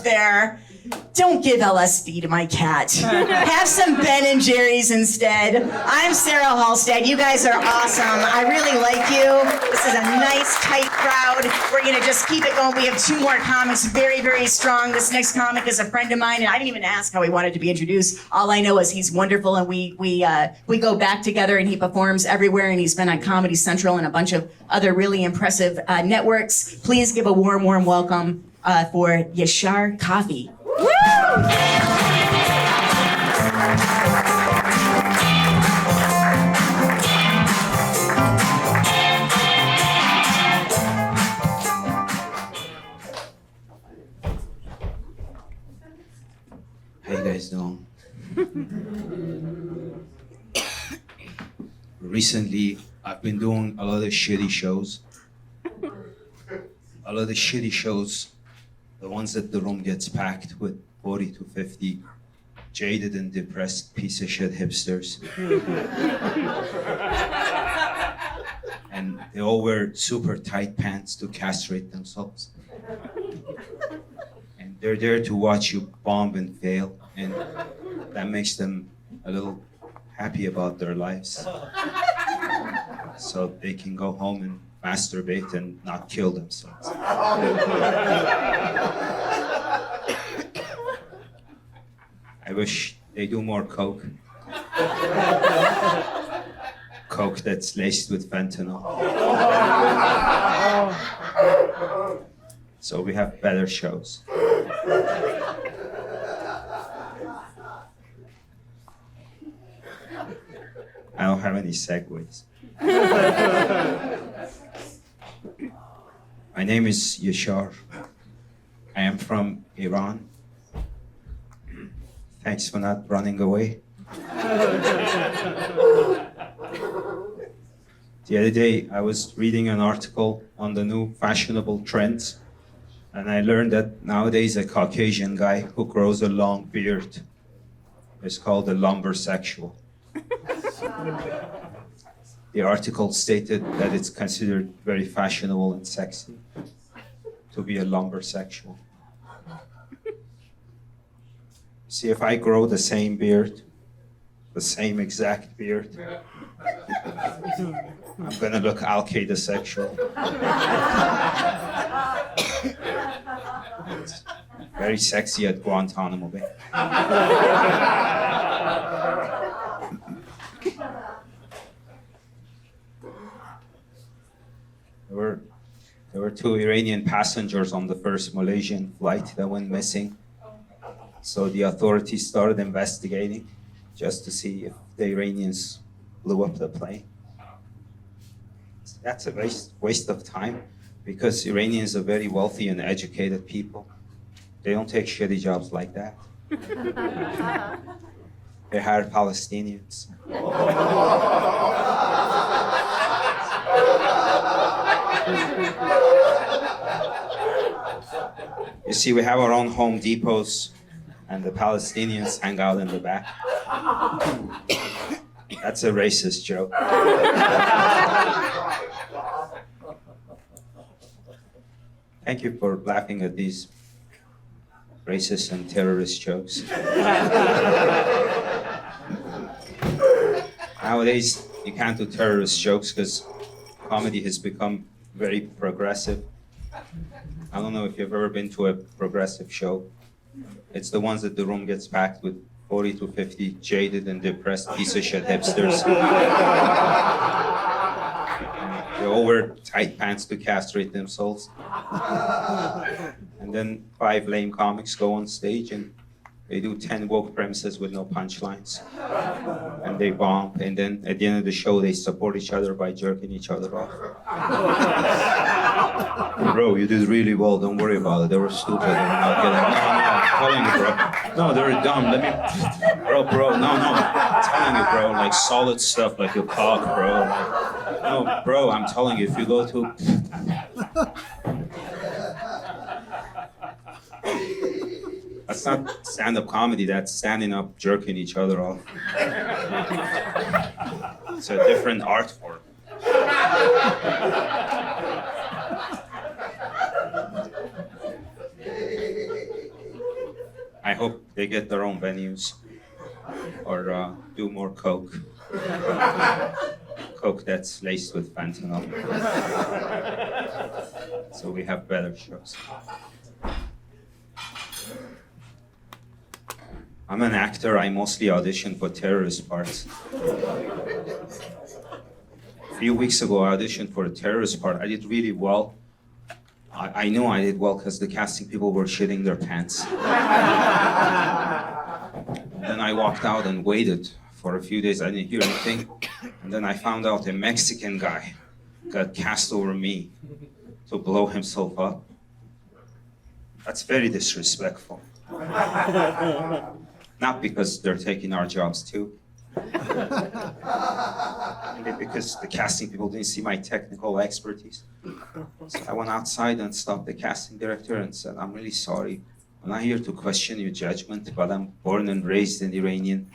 there. Don't give LSD to my cat. Have some Ben and Jerry's instead. I'm Sarah Hallstead. You guys are awesome. I really like you. This is a nice, tight crowd. We're going to just keep it going. We have 2 more comics, very, very strong. This next comic is a friend of mine, and I didn't even ask how he wanted to be introduced. All I know is he's wonderful, and we go back together, and he performs everywhere, and he's been on Comedy Central and a bunch of other really impressive networks. Please give a warm, warm welcome for Yashar Kafi. Woo! How you guys doing? Recently, I've been doing a lot of shitty shows. A lot of shitty shows. The ones that the room gets packed with 40 to 50 jaded and depressed piece of shit hipsters. And they all wear super tight pants to castrate themselves. And they're there to watch you bomb and fail, and that makes them a little happy about their lives. So they can go home and masturbate and not kill themselves. I wish they do more coke. Coke that's laced with fentanyl. So we have better shows. I don't have any segues. My name is Yashar. I am from Iran. Thanks for not running away. The other day, I was reading an article on the new fashionable trends, and I learned that nowadays a Caucasian guy who grows a long beard is called a lumbersexual. The article stated that it's considered very fashionable and sexy to be a lumbersexual. See, if I grow the same beard, the same exact beard, I'm gonna look Al-Qaeda sexual. It's very sexy at Guantanamo Bay. There were 2 Iranian passengers on the first Malaysian flight that went missing. So the authorities started investigating just to see if the Iranians blew up the plane. That's a waste of time, because Iranians are very wealthy and educated people. They don't take shitty jobs like that. They hire Palestinians. You see, we have our own Home Depots, and the Palestinians hang out in the back. That's a racist joke. Thank you for laughing at these racist and terrorist jokes. Nowadays, you can't do terrorist jokes because comedy has become very progressive. I don't know if you've ever been to a progressive show. It's the ones that the room gets packed with 40 to 50 jaded and depressed piece of shit hipsters. They all wear tight pants to castrate themselves. And then 5 lame comics go on stage and they do 10 woke premises with no punchlines. And they bomb, and then at the end of the show, they support each other by jerking each other off. Bro, you did really well, don't worry about it. They were stupid, they were not getting it. No, I'm telling you, bro. No, they were dumb, bro, no, I'm telling you, bro, like solid stuff, like your cock, bro. Like, no, bro, I'm telling you, if you go to... That's not stand-up comedy, that's standing up, jerking each other off. It's a different art form. I hope they get their own venues or do more coke. Coke that's laced with fentanyl. So we have better shows. I'm an actor. I mostly audition for terrorist parts. A few weeks ago, I auditioned for a terrorist part. I did really well. I know I did well because the casting people were shitting their pants. Then I walked out and waited for a few days. I didn't hear anything. And then I found out a Mexican guy got cast over me to blow himself up. That's very disrespectful. Not because they're taking our jobs too. Maybe because the casting people didn't see my technical expertise. So I went outside and stopped the casting director and said, I'm really sorry. I'm not here to question your judgment, but I'm born and raised in Iranian.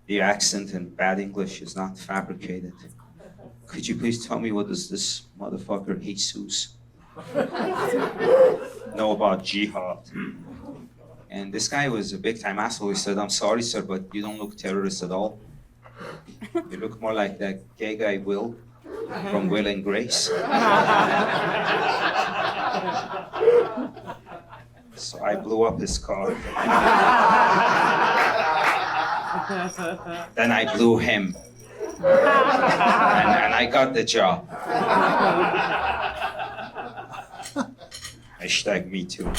The accent and bad English is not fabricated. Could you please tell me what does this motherfucker Jesus know about jihad? And this guy was a big time asshole. He said, I'm sorry, sir, but you don't look terrorist at all. You look more like that gay guy Will from Will and Grace. So I blew up his car. Then I blew him. And I got the job. Hashtag me too.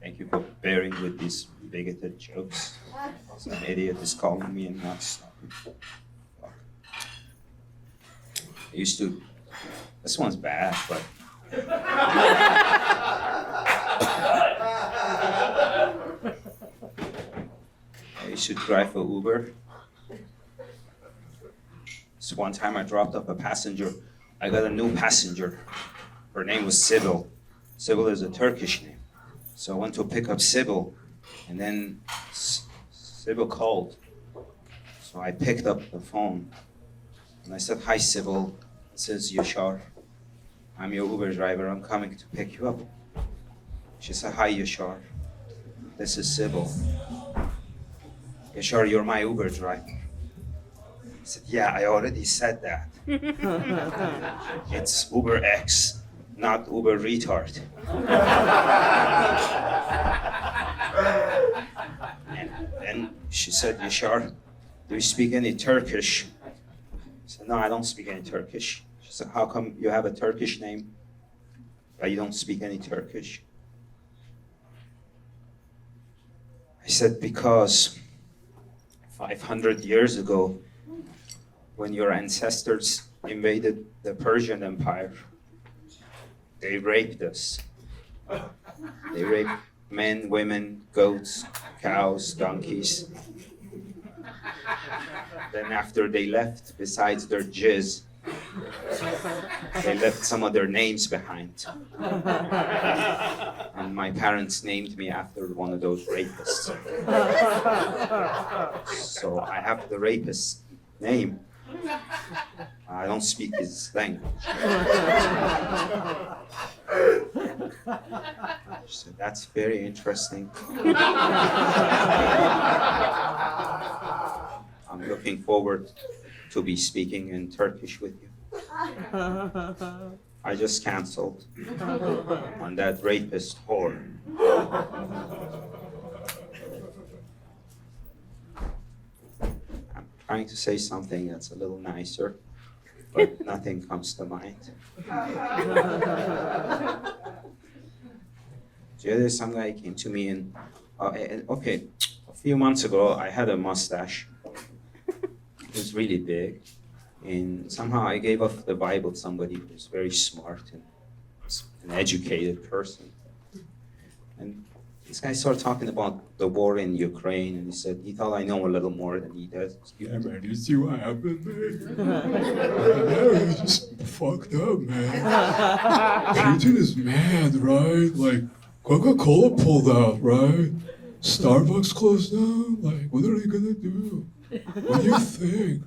Thank you for bearing with these bigoted jokes. Some idiot is calling me and not stopping. I used to. This one's bad, but. I used to drive for Uber. So one time I dropped off a passenger. I got a new passenger. Her name was Sybil. Sybil is a Turkish name. So I went to pick up Sybil, and then Sybil called. So I picked up the phone, and I said, hi, Sybil. This is Yashar. I'm your Uber driver. I'm coming to pick you up. She said, hi, Yashar. This is Sybil. Yashar, you're my Uber driver. I said, yeah, I already said that. It's Uber X, not Uber retard. And she said, Yashar, do you speak any Turkish? I said, no, I don't speak any Turkish. She said, how come you have a Turkish name, but you don't speak any Turkish? I said, because 500 years ago, when your ancestors invaded the Persian Empire, they raped us. They raped men, women, goats, cows, donkeys. Then after they left, besides their jizz, they left some of their names behind. And my parents named me after one of those rapists. So I have the rapist's name. I don't speak his language. So that's very interesting. I'm looking forward to be speaking in Turkish with you. I just canceled on that rapist whore. I'm trying to say something that's a little nicer, but nothing comes to mind. The other some guy came to me and okay, a few months ago I had a mustache. It was really big, and somehow I gave off the vibe of somebody who was very smart and an educated person. And this guy started talking about the war in Ukraine, and he said he thought I know a little more than he does. Yeah, man, you see what happened, man? It's just fucked up, man. Putin is mad, right? Like, Coca-Cola pulled out, right? Starbucks closed down. Like, what are they gonna do? What do you think?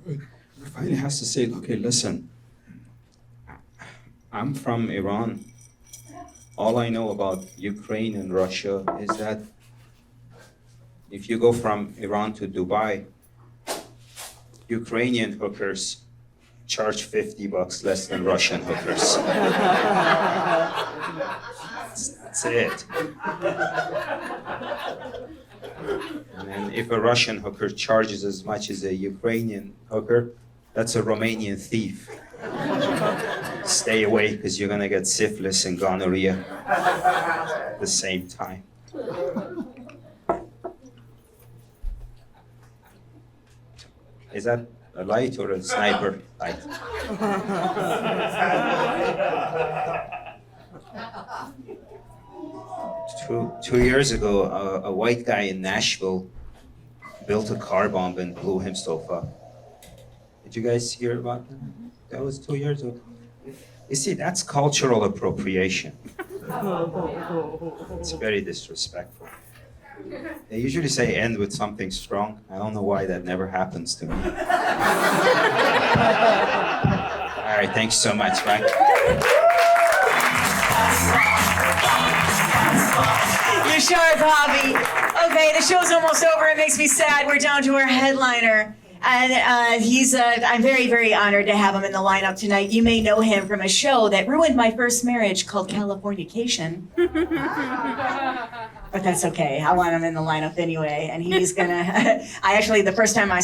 Finally has to say, okay, listen, I'm from Iran. All I know about Ukraine and Russia is that if you go from Iran to Dubai, Ukrainian hookers charge $50 less than Russian hookers. That's it. And then if a Russian hooker charges as much as a Ukrainian hooker, that's a Romanian thief. Stay away because you're gonna get syphilis and gonorrhea at the same time. Is that a light or a sniper light? Two years ago, a white guy in Nashville built a car bomb and blew himself up. Did you guys hear about that? That was 2 years ago. You see, that's cultural appropriation. It's very disrespectful. They usually say end with something strong. I don't know why that never happens to me. All right, thanks so much, Mike. Yashar, Kafi. Okay, the show's almost over. It makes me sad. We're down to our headliner. And I'm very, very honored to have him in the lineup tonight. You may know him from a show that ruined my first marriage called Californication. But that's okay. I want him in the lineup anyway. And he's gonna, the first time I